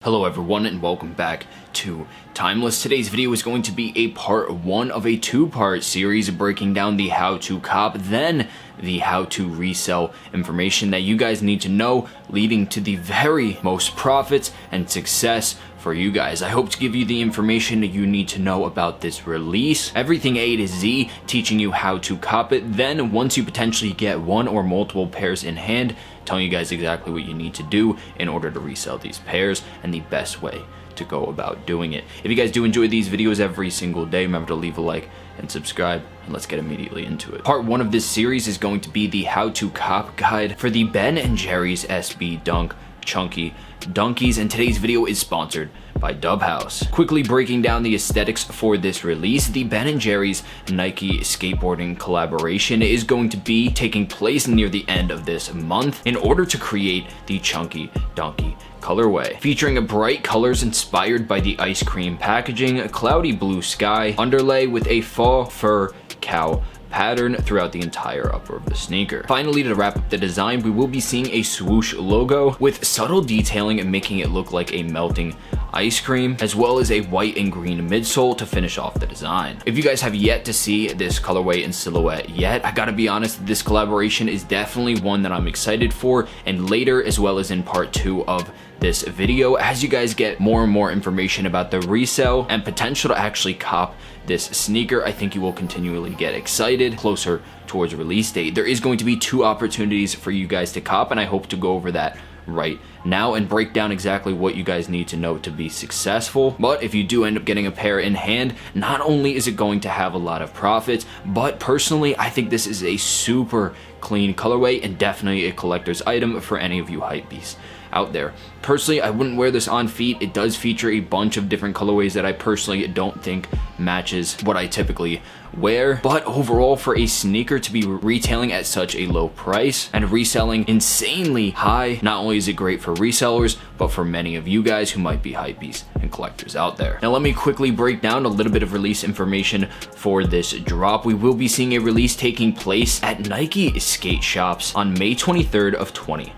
Hello everyone and welcome back to Timeless. Today's video is going to be a part 1 of a 2-part series breaking down the how to cop, then the how to resell information that you guys need to know, leading to the very most profits and success for you guys. I hope to give you the information that you need to know about this release, everything A to Z, teaching you how to cop it. Then once you potentially get one or multiple pairs in hand, telling you guys exactly what you need to do in order to resell these pairs and the best way to go about doing it. If you guys do enjoy these videos every single day, remember to leave a like and subscribe, and let's get immediately into it. Part 1 of this series is going to be the how to cop guide for the Ben & Jerry's SB Dunk Chunky Dunkies, and today's video is sponsored by Dub House. Quickly breaking down the aesthetics for this release, the Ben & Jerry's Nike skateboarding collaboration is going to be taking place near the end of this month in order to create the Chunky Dunky colorway, featuring bright colors inspired by the ice cream packaging, a cloudy blue sky underlay with a faux fur cow pattern throughout the entire upper of the sneaker. Finally, to wrap up the design, we will be seeing a swoosh logo with subtle detailing and making it look like a melting ice cream, as well as a white and green midsole to finish off the design. If you guys have yet to see this colorway in silhouette yet, I gotta be honest, this collaboration is definitely one that I'm excited for, and later, as well as in part 2 of this video, as you guys get more and more information about the resale and potential to actually cop this sneaker, I think you will continually get excited closer towards release date. There is going to be 2 opportunities for you guys to cop, and I hope to go over that right now and break down exactly what you guys need to know to be successful. But if you do end up getting a pair in hand, not only is it going to have a lot of profits, but personally I think this is a super clean colorway and definitely a collector's item for any of you hypebeasts out there. Personally, I wouldn't wear this on feet. It does feature a bunch of different colorways that I personally don't think matches what I typically wear, but overall, for a sneaker to be retailing at such a low price and reselling insanely high, not only is it great for resellers, but for many of you guys who might be hypebeasts and collectors out there. Now let me quickly break down a little bit of release information for this drop. We will be seeing a release taking place at Nike skate shops on May 23rd of 2020.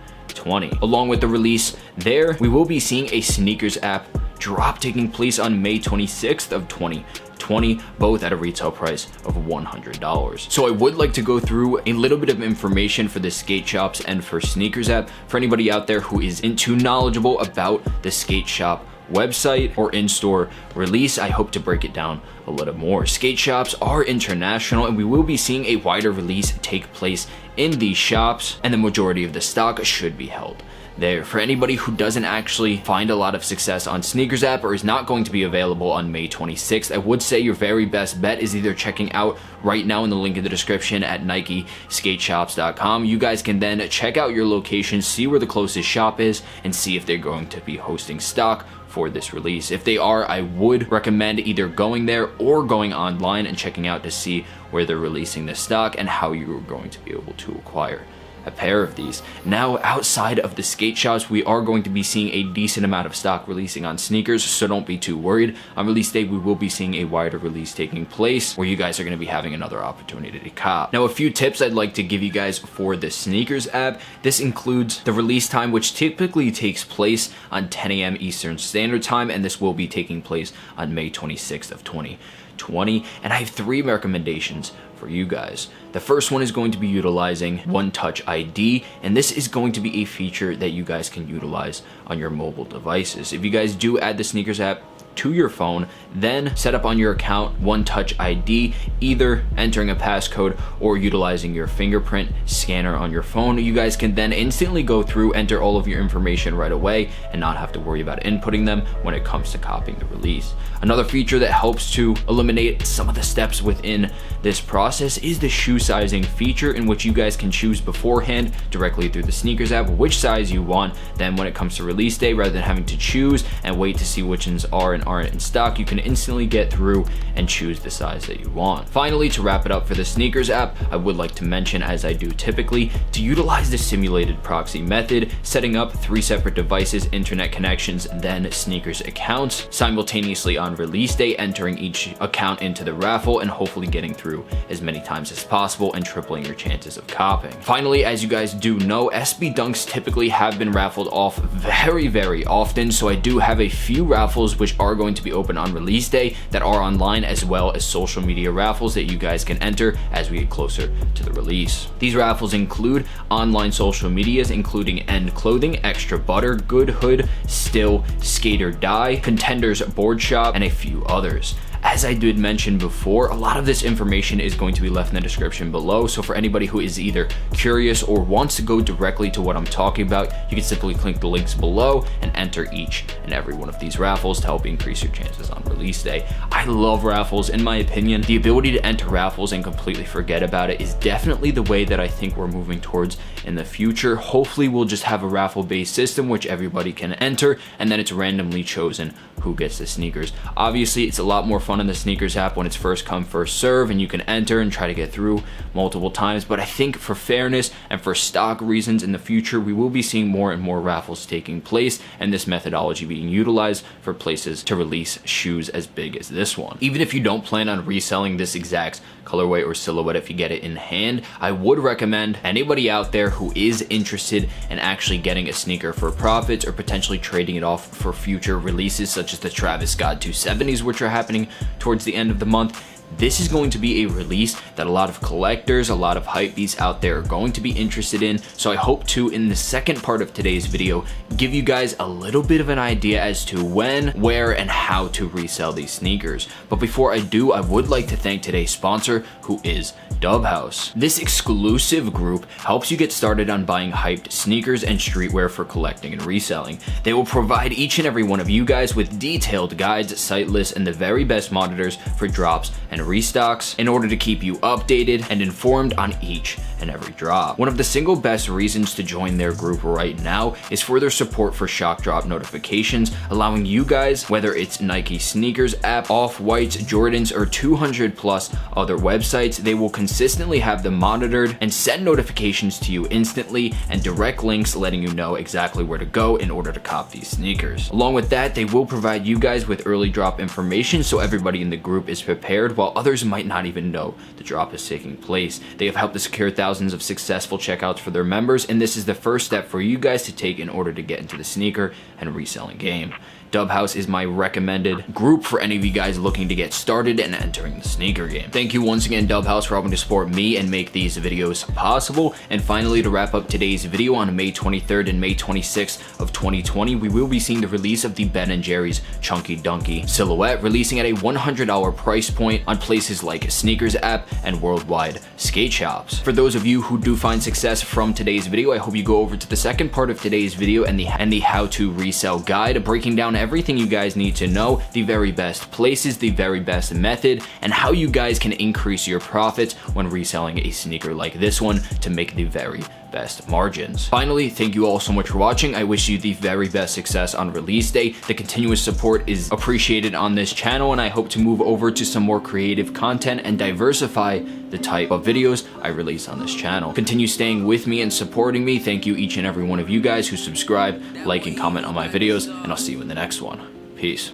Along with the release there, we will be seeing a sneakers app drop taking place on May 26th of 2020, both at a retail price of $100. So I would like to go through a little bit of information for the skate shops and for sneakers app. For anybody out there who isn't too knowledgeable about the skate shop website or in-store release, I hope to break it down a little more. Skate shops are international, and we will be seeing a wider release take place in these shops, and the majority of the stock should be held there. For anybody who doesn't actually find a lot of success on sneakers app or is not going to be available on May 26th, I would say your very best bet is either checking out right now in the link in the description at NikeSkateShops.com. You guys can then check out your location, see where the closest shop is, and see if they're going to be hosting stock for this release. If they are, I would recommend either going there or going online and checking out to see where they're releasing the stock and how you're going to be able to acquire a pair of these. Now, outside of the skate shops, we are going to be seeing a decent amount of stock releasing on sneakers, so don't be too worried. On release day, we will be seeing a wider release taking place where you guys are going to be having another opportunity to cop. Now, a few tips I'd like to give you guys for the sneakers app. This includes the release time, which typically takes place on 10 a.m. Eastern Standard Time, and this will be taking place on May 26th of 2020. And I have 3 recommendations for you guys. The first one is going to be utilizing One Touch ID, and this is going to be a feature that you guys can utilize on your mobile devices. If you guys do add the sneakers app to your phone, then set up on your account One Touch ID, either entering a passcode or utilizing your fingerprint scanner on your phone. You guys can then instantly go through, enter all of your information right away, and not have to worry about inputting them when it comes to copying the release. Another feature that helps to eliminate some of the steps within this process is the shoe sizing feature, in which you guys can choose beforehand directly through the sneakers app which size you want. Then when it comes to release day, rather than having to choose and wait to see which ones are and and aren't in stock, you can instantly get through and choose the size that you want. Finally, to wrap it up for the sneakers app, I would like to mention, as I do typically, to utilize the simulated proxy method, setting up 3 separate devices, internet connections, then sneakers accounts, simultaneously on release day, entering each account into the raffle and hopefully getting through as many times as possible and tripling your chances of copping. Finally, as you guys do know, SB Dunks typically have been raffled off very often, so I do have a few raffles which are going to be open on release day that are online, as well as social media raffles that you guys can enter as we get closer to the release. These raffles include online social medias including End Clothing, Extra Butter, Good Hood, Still, Skater Die, Contenders Board Shop, and a few others. As I did mention before, a lot of this information is going to be left in the description below, so for anybody who is either curious or wants to go directly to what I'm talking about, you can simply click the links below and enter each and every one of these raffles to help increase your chances on release day. I love raffles. In my opinion, the ability to enter raffles and completely forget about it is definitely the way that I think we're moving towards in the future. Hopefully we'll just have a raffle based system which everybody can enter, and then it's randomly chosen who gets the sneakers. Obviously, it's a lot more fun in the sneakers app when it's first come first serve and you can enter and try to get through multiple times, but I think for fairness and for stock reasons in the future, we will be seeing more and more raffles taking place and this methodology being utilized for places to release shoes as big as this one. Even if you don't plan on reselling this exact colorway or silhouette if you get it in hand, I would recommend anybody out there who is interested in actually getting a sneaker for profits or potentially trading it off for future releases such as the Travis Scott 270s, which are happening towards the end of the month. This is going to be a release that a lot of collectors, a lot of hypebeasts out there are going to be interested in. So I hope to, in the second part of today's video, give you guys a little bit of an idea as to when, where, and how to resell these sneakers. But before I do, I would like to thank today's sponsor, who is Dub House. This exclusive group helps you get started on buying hyped sneakers and streetwear for collecting and reselling. They will provide each and every one of you guys with detailed guides, site lists, and the very best monitors for drops and restocks in order to keep you updated and informed on each and every drop. One of the single best reasons to join their group right now is for their support for shock drop notifications, allowing you guys, whether it's Nike sneakers app, Off-Whites, Jordans, or 200 plus other websites, they will consistently have them monitored and send notifications to you instantly and direct links letting you know exactly where to go in order to cop these sneakers. Along with that, they will provide you guys with early drop information so everybody in the group is prepared, while others might not even know the drop is taking place. They have helped to secure thousands of successful checkouts for their members, and this is the first step for you guys to take in order to get into the sneaker and reselling game. Dub House is my recommended group for any of you guys looking to get started and entering the sneaker game. Thank you once again, Dub House, for helping to support me and make these videos possible. And finally, to wrap up today's video, on May 23rd and May 26th of 2020, we will be seeing the release of the Ben & Jerry's Chunky Dunky silhouette, releasing at a $100 price point on places like Sneakers app and worldwide skate shops. For those of you who do find success from today's video, I hope you go over to the second part of today's video and the how to resell guide, breaking down everything you guys need to know, the very best places, the very best method, and how you guys can increase your profits when reselling a sneaker like this one to make the very best margins. Finally, thank you all so much for watching. I wish you the very best success on release day. The continuous support is appreciated on this channel, and I hope to move over to some more creative content and diversify the type of videos I release on this channel. Continue staying with me and supporting me. Thank you each and every one of you guys who subscribe, like, and comment on my videos, and I'll see you in the next one. Peace.